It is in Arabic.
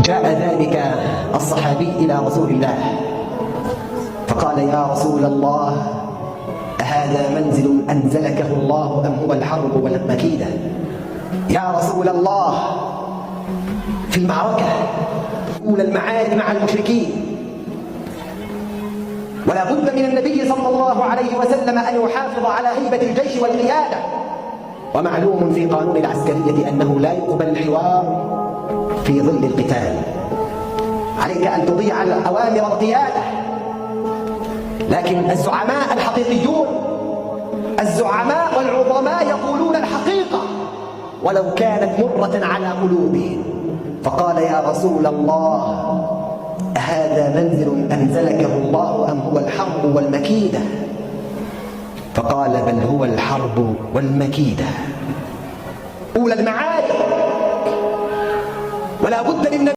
جاء ذلك الصحابي إلى رسول الله فقال: يا رسول الله، أهذا منزل أنزلكه الله أم هو الحرب والمكيدة؟ يا رسول الله، في المعركة أولى المعارك مع المشركين، ولا بد من النبي صلى الله عليه وسلم أن يحافظ على هيبة الجيش والقيادة، ومعلوم في قانون العسكرية أنه لا يقبل الحوار في ظل القتال. عليك أن تطيع الأوامر القيادة، لكن الزعماء الحقيقيون، الزعماء والعظماء يقولون الحقيقة ولو كانت مرة على قلوبهم. فقال: يا رسول الله، أهذا منزل أنزلكه الله أم هو الحرب والمكيدة؟ فقال: بل هو الحرب والمكيدة، أولى المعارك، ولا بد للنبي